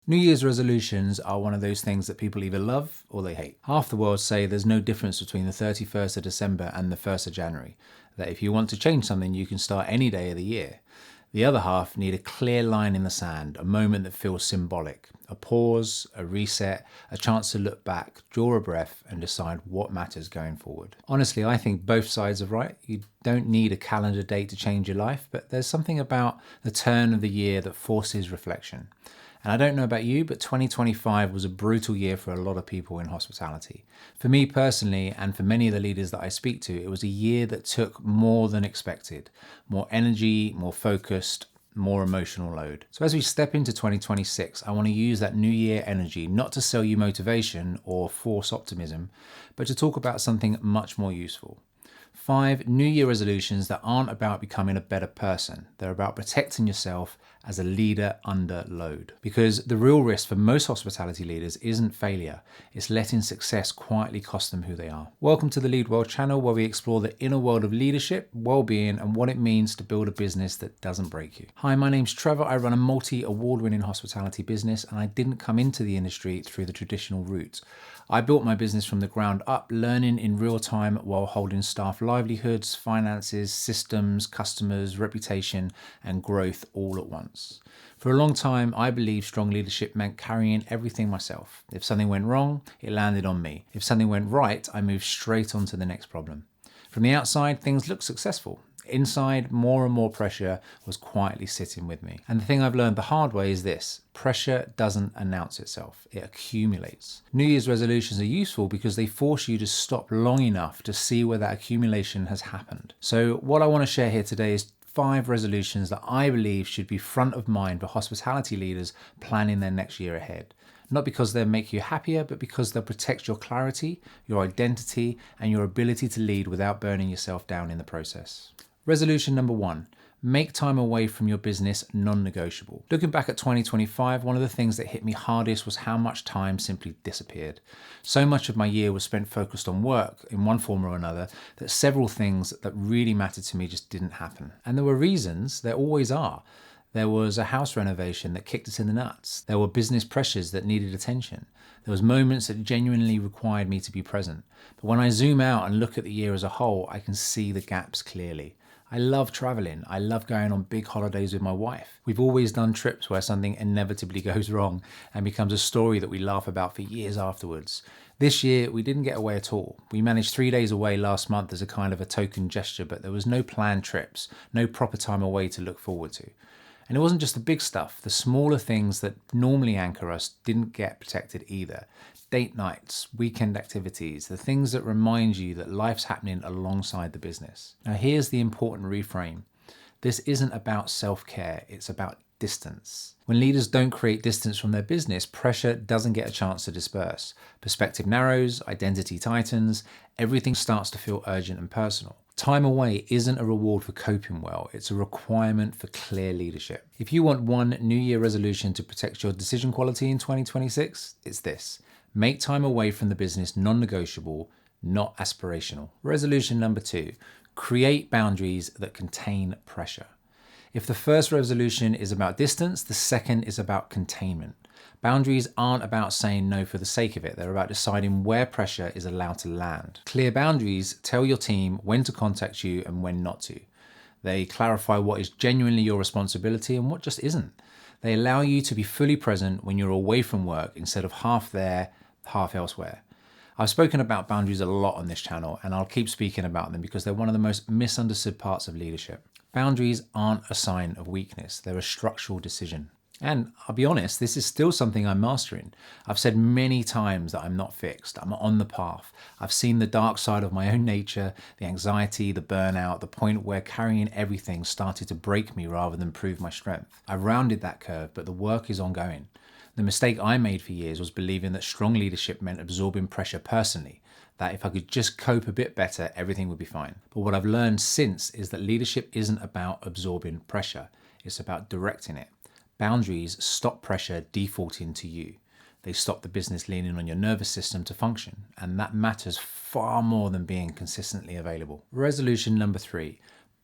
New Year's resolutions are one of those things that people either love or they hate. Half the world say there's no difference between the 31st of December and the 1st of January, that if you want to change something, you can start any day of the year. The other half need a clear line in the sand, a moment that feels symbolic, a pause, a reset, a chance to look back, draw a breath and decide what matters going forward. Honestly, I think both sides are right. You don't need a calendar date to change your life, but there's something about the turn of the year that forces reflection. And I don't know about you, but 2025 was a brutal year for a lot of people in hospitality. For me personally, and for many of the leaders that I speak to, it was a year that took more than expected. More energy, more focused, more emotional load. So as we step into 2026, I want to use that new year energy not to sell you motivation or force optimism, but to talk about something much more useful. 5 New Year resolutions that aren't about becoming a better person. They're about protecting yourself as a leader under load. Because the real risk for most hospitality leaders isn't failure, it's letting success quietly cost them who they are. Welcome to the Lead Well channel, where we explore the inner world of leadership, well-being, and what it means to build a business that doesn't break you. Hi, my name's Trevor. I run a multi-award-winning hospitality business, and I didn't come into the industry through the traditional route. I built my business from the ground up, learning in real time while holding staff livelihoods, finances, systems, customers, reputation, and growth all at once. For a long time, I believed strong leadership meant carrying everything myself. If something went wrong, it landed on me. If something went right, I moved straight on to the next problem. From the outside, things looked successful. Inside, more and more pressure was quietly sitting with me. And the thing I've learned the hard way is this: pressure doesn't announce itself, it accumulates. New Year's resolutions are useful because they force you to stop long enough to see where that accumulation has happened. So what I want to share here today is 5 resolutions that I believe should be front of mind for hospitality leaders planning their next year ahead. Not because they'll make you happier, but because they'll protect your clarity, your identity, and your ability to lead without burning yourself down in the process. Resolution number 1, make time away from your business non-negotiable. Looking back at 2025, one of the things that hit me hardest was how much time simply disappeared. So much of my year was spent focused on work in one form or another that several things that really mattered to me just didn't happen. And there were reasons, there always are. There was a house renovation that kicked us in the nuts. There were business pressures that needed attention. There was moments that genuinely required me to be present. But when I zoom out and look at the year as a whole, I can see the gaps clearly. I love traveling. I love going on big holidays with my wife. We've always done trips where something inevitably goes wrong and becomes a story that we laugh about for years afterwards. This year, we didn't get away at all. We managed 3 days away last month as a kind of a token gesture, but there was no planned trips, no proper time away to look forward to. And it wasn't just the big stuff. The smaller things that normally anchor us didn't get protected either. Date nights, weekend activities, the things that remind you that life's happening alongside the business. Now here's the important reframe. This isn't about self-care, it's about distance. When leaders don't create distance from their business, pressure doesn't get a chance to disperse. Perspective narrows, identity tightens, everything starts to feel urgent and personal. Time away isn't a reward for coping well, it's a requirement for clear leadership. If you want one New Year resolution to protect your decision quality in 2026, it's this: make time away from the business non-negotiable, not aspirational. Resolution number 2, create boundaries that contain pressure. If the first resolution is about distance, the second is about containment. Boundaries aren't about saying no for the sake of it. They're about deciding where pressure is allowed to land. Clear boundaries tell your team when to contact you and when not to. They clarify what is genuinely your responsibility and what just isn't. They allow you to be fully present when you're away from work instead of half there, half elsewhere. I've spoken about boundaries a lot on this channel, and I'll keep speaking about them because they're one of the most misunderstood parts of leadership. Boundaries aren't a sign of weakness. They're a structural decision. And I'll be honest, this is still something I'm mastering. I've said many times that I'm not fixed. I'm on the path. I've seen the dark side of my own nature, the anxiety, the burnout, the point where carrying everything started to break me rather than prove my strength. I've rounded that curve, but the work is ongoing. The mistake I made for years was believing that strong leadership meant absorbing pressure personally, that if I could just cope a bit better, everything would be fine. But what I've learned since is that leadership isn't about absorbing pressure. It's about directing it. Boundaries stop pressure defaulting to you. They stop the business leaning on your nervous system to function, and that matters far more than being consistently available. Resolution number 3,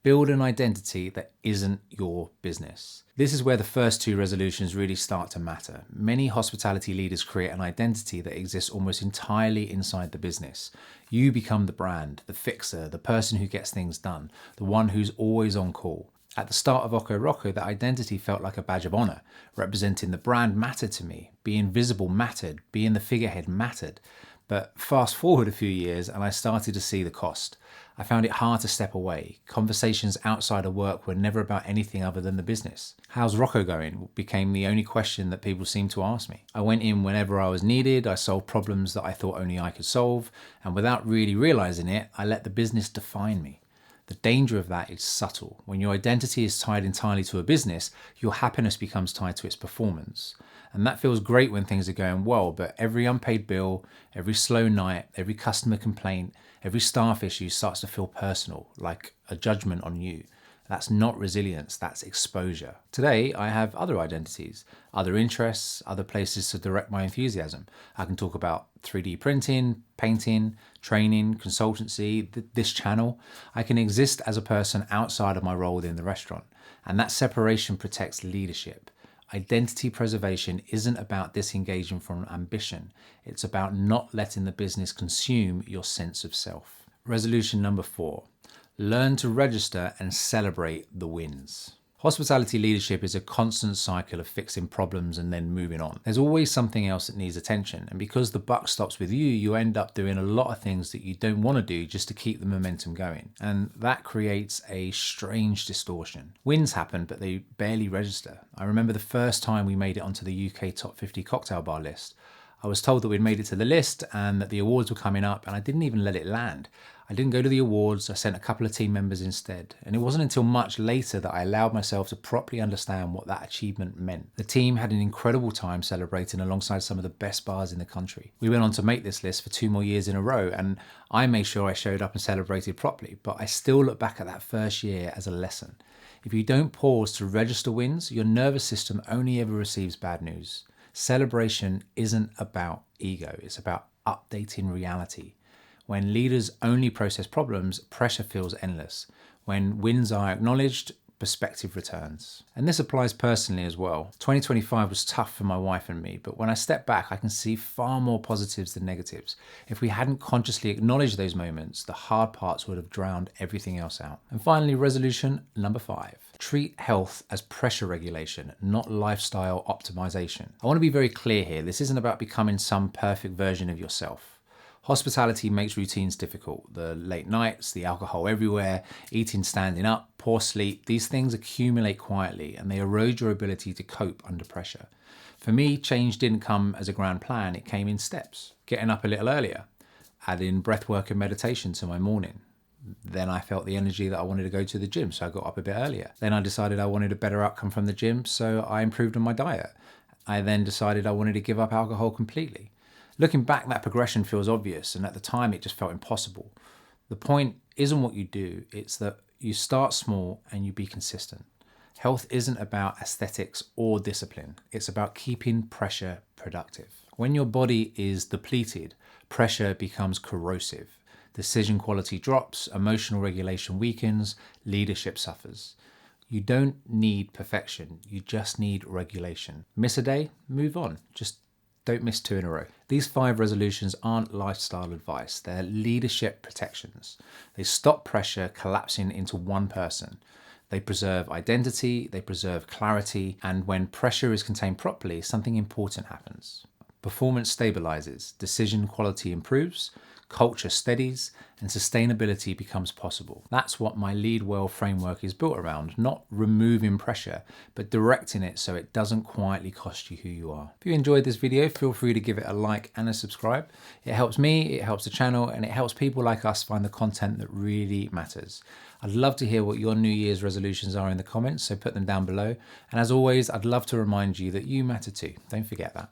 Build an identity that isn't your business. This is where the first two resolutions really start to matter. Many hospitality leaders create an identity that exists almost entirely inside the business. You become the brand, the fixer, the person who gets things done, the one who's always on call. At the start of Occo Rocco, that identity felt like a badge of honor. Representing the brand mattered to me. Being visible mattered. Being the figurehead mattered. But fast forward a few years and I started to see the cost. I found it hard to step away. Conversations outside of work were never about anything other than the business. How's Rocco going? Became the only question that people seemed to ask me. I went in whenever I was needed. I solved problems that I thought only I could solve. And without really realizing it, I let the business define me. The danger of that is subtle. When your identity is tied entirely to a business, your happiness becomes tied to its performance. And that feels great when things are going well, but every unpaid bill, every slow night, every customer complaint, every staff issue starts to feel personal, like a judgment on you. That's not resilience, that's exposure. Today, I have other identities, other interests, other places to direct my enthusiasm. I can talk about 3D printing, painting, training, consultancy, this channel. I can exist as a person outside of my role within the restaurant. And that separation protects leadership. Identity preservation isn't about disengaging from ambition. It's about not letting the business consume your sense of self. Resolution number 4. Learn to register and celebrate the wins. Hospitality leadership is a constant cycle of fixing problems and then moving on. There's always something else that needs attention, and because the buck stops with you, you end up doing a lot of things that you don't want to do just to keep the momentum going. And that creates a strange distortion. Wins happen, but they barely register. I remember the first time we made it onto the UK top 50 cocktail bar list. I was told that we'd made it to the list and that the awards were coming up, and I didn't even let it land. I didn't go to the awards, I sent a couple of team members instead. And it wasn't until much later that I allowed myself to properly understand what that achievement meant. The team had an incredible time celebrating alongside some of the best bars in the country. We went on to make this list for 2 more years in a row, and I made sure I showed up and celebrated properly, but I still look back at that first year as a lesson. If you don't pause to register wins, your nervous system only ever receives bad news. Celebration isn't about ego, it's about updating reality. When leaders only process problems, pressure feels endless. When wins are acknowledged, perspective returns. And this applies personally as well. 2025 was tough for my wife and me, but when I step back, I can see far more positives than negatives. If we hadn't consciously acknowledged those moments, the hard parts would have drowned everything else out. And finally, resolution number 5. Treat health as pressure regulation, not lifestyle optimization. I want to be very clear here. This isn't about becoming some perfect version of yourself. Hospitality makes routines difficult. The late nights, the alcohol everywhere, eating standing up, poor sleep, these things accumulate quietly and they erode your ability to cope under pressure. For me, change didn't come as a grand plan, it came in steps. Getting up a little earlier, adding breathwork and meditation to my morning. Then I felt the energy that I wanted to go to the gym, so I got up a bit earlier. Then I decided I wanted a better outcome from the gym, so I improved on my diet. I then decided I wanted to give up alcohol completely. Looking back, that progression feels obvious, and at the time it just felt impossible. The point isn't what you do, it's that you start small and you be consistent. Health isn't about aesthetics or discipline, it's about keeping pressure productive. When your body is depleted, pressure becomes corrosive. Decision quality drops, emotional regulation weakens, leadership suffers. You don't need perfection, you just need regulation. Miss a day, move on. Just don't miss 2 in a row. These 5 resolutions aren't lifestyle advice, they're leadership protections. They stop pressure collapsing into one person. They preserve identity, they preserve clarity, and when pressure is contained properly, something important happens. Performance stabilizes, decision quality improves, culture steadies, and sustainability becomes possible. That's what my Lead Well framework is built around, not removing pressure, but directing it so it doesn't quietly cost you who you are. If you enjoyed this video, feel free to give it a like and a subscribe. It helps me, it helps the channel, and it helps people like us find the content that really matters. I'd love to hear what your New Year's resolutions are in the comments, so put them down below. And as always, I'd love to remind you that you matter too. Don't forget that.